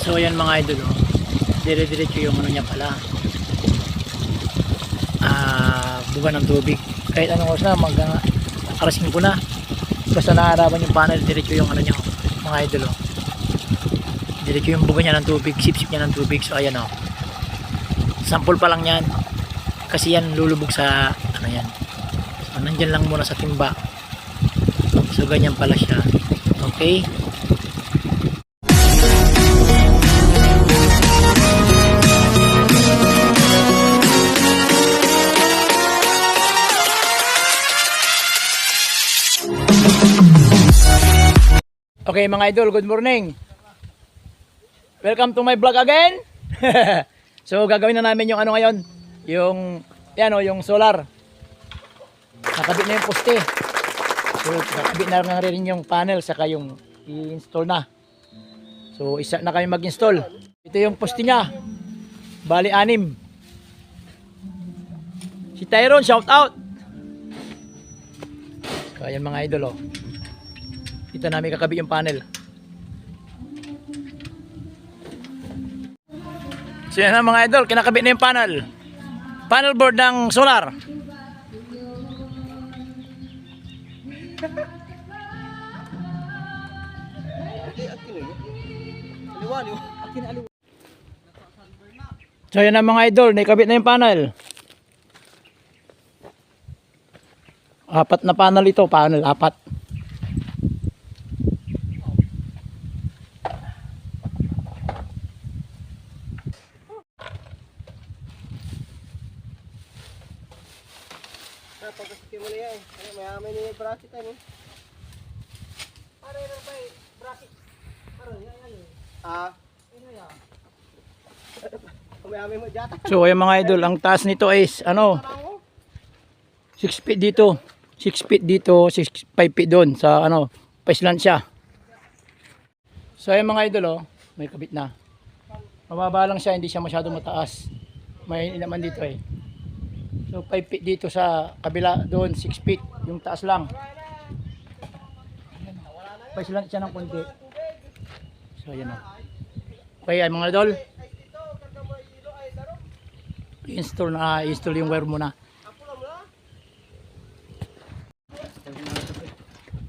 So ayan mga idol, oh. Dire-diretso yung ano niya pala. Buga ng tubig. Kahit anong oras na, alas 5 na. Basta naaraban yung panel, diretso yung ano niya, oh, mga idol, oh. Diretso yung buga niya ng tubig, sip-sip niya ng tubig. So ayan, oh. Sample pa lang yan. Kasi yan lulubog sa ano yan. So nandyan lang muna sa timba. So ganyan pala siya. Okay. Okay mga idol, good morning. Welcome to my vlog again. So gagawin na namin yung ano ngayon, yung yan o, yung solar. Nakabit na yung poste. So nakabit na rin yung panel saka yung i-install na. So isa na kami mag-install. Ito yung poste niya. Bali 6. Si Tyron, shout out. So ayan mga idol, oh. Dito namin kakabit yung panel. So yan na mga idol, kinakabit na yung panel. Panel board ng solar. So yan na mga idol, nakabit na yung panel. 4 na panel ito, panel 4. Pagkasikin mo na yan. Mayaman na yung bracket ano. Para yun pa eh. Bracket. Para yan. Mayaman mo dyan. So ayan mga idol, ang taas nito is ano, 6 feet dito, 6 feet dito, 5 feet doon sa ano, paislan siya. So ayan mga idol, oh, may kabit na. Mababa lang siya, hindi siya masyado mataas. May naman dito eh. So 5 feet dito sa kabila doon, 6 feet, yung taas lang. Paislan siya ng konti. So ayan, oh. Okay ay mga idol, install yung wire muna.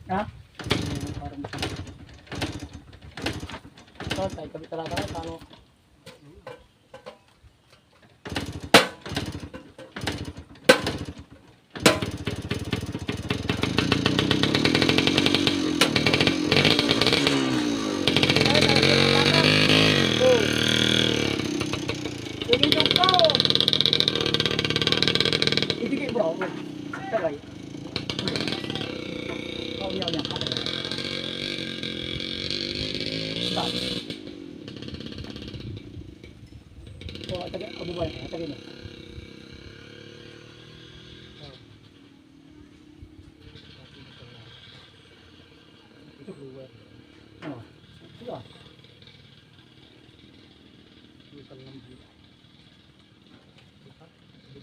Ha? So tayo kabit talaga paano?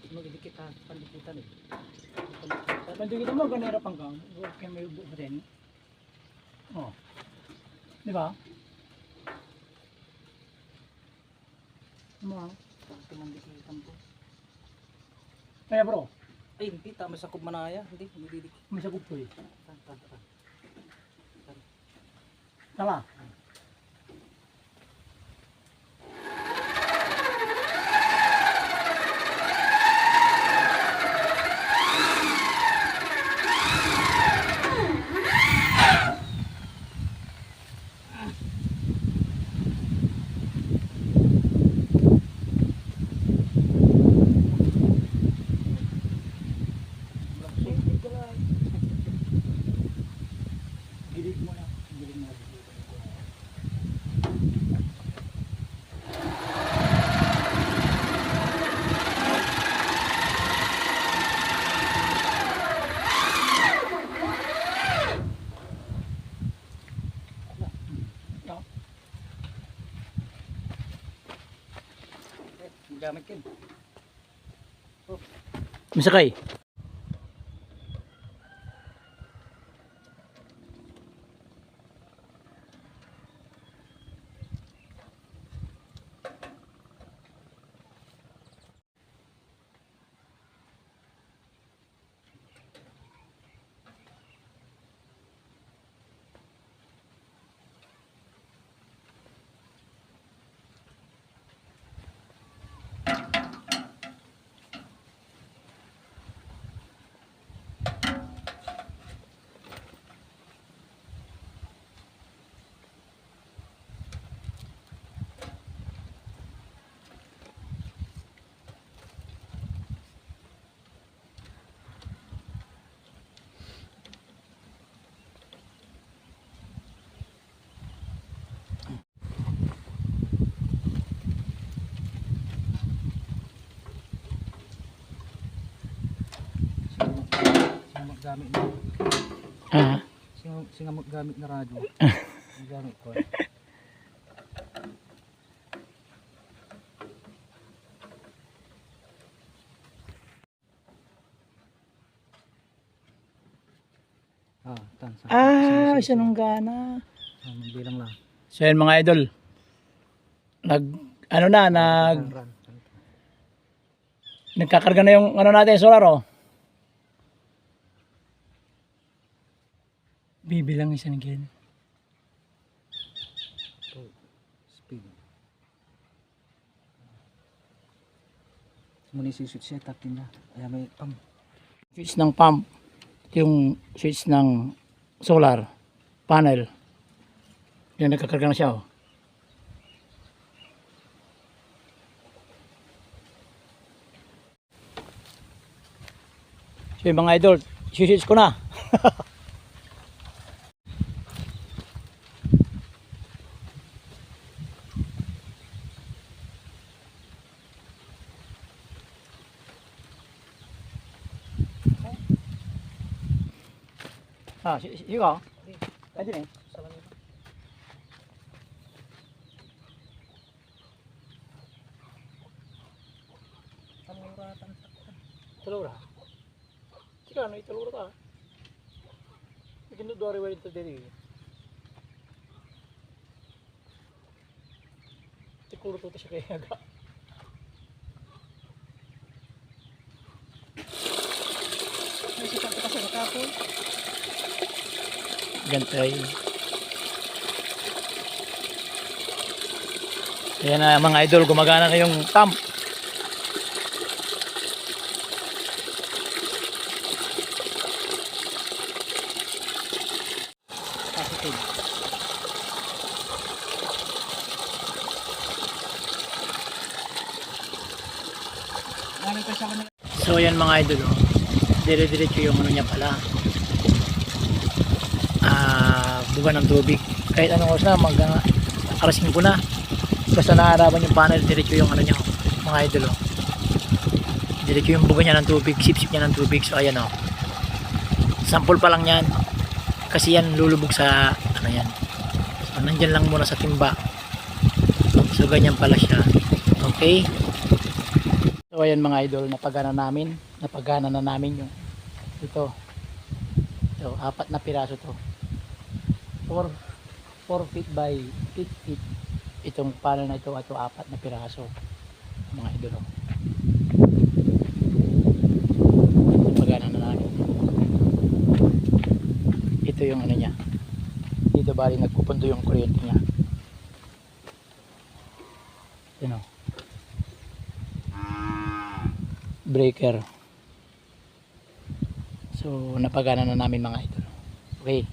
Magdikit ha, pandikitan eh. Pandikitan mo, ganera panggang. Huwag kayo may ubo rin. Oh. Di ba? Ano ha? Pandikitan po. Kaya bro? Ay, hindi. Masakop manaya. Hindi, didikit. May sagot po eh. Tama. Gamit kin. Misakay. gamit na. Ah. Singamot gamit na radyo. Gamit ko. Sinunggana. Bilang lang. So yan mga idol. Nagkakarga na yung ano natin, solar oh. Bibilang isa ng gin. Speed. Muna switch siya, takin na. Ayan may pump. Switch ng pump. Yung switch ng solar panel. Yan, nagkakarga na siya oh. So yung mga idol, switch ko na. Sige ako. Pwede na eh. Talura. Sige ano, italura ka. Ikinudori wa ito diri. Tikuro to siya kaya aga. Nasikat ka sa kapon. Gantay. Ayan na mga idol, gumagana na yung pump. So yan mga idol oh. Dire-diretso yung ano niya pala. Buga ng tubig. Kahit anong oras na arasin ko na. Basta naaraban yung panel, diretso yung ano niya oh, mga idol oh. Diretso yung buga niya ng tubig, sip-sip niya ng tubig. So ayan oh. Sample pa lang yan. Kasi yan lulubog sa ano yan. So nandyan lang muna sa timba. So ganyan pala siya. Okay. So ayan mga idol, napagana na namin yung ito. So 4 na piraso to. 4 feet by 8 feet. Itong panel na ito at 4 na piraso. Mga idol. Napagana na namin. Ito yung ano niya. Dito bali nagpupundo yung kuryente niya. Yan o. Breaker. So napagana na namin mga idol. Okay.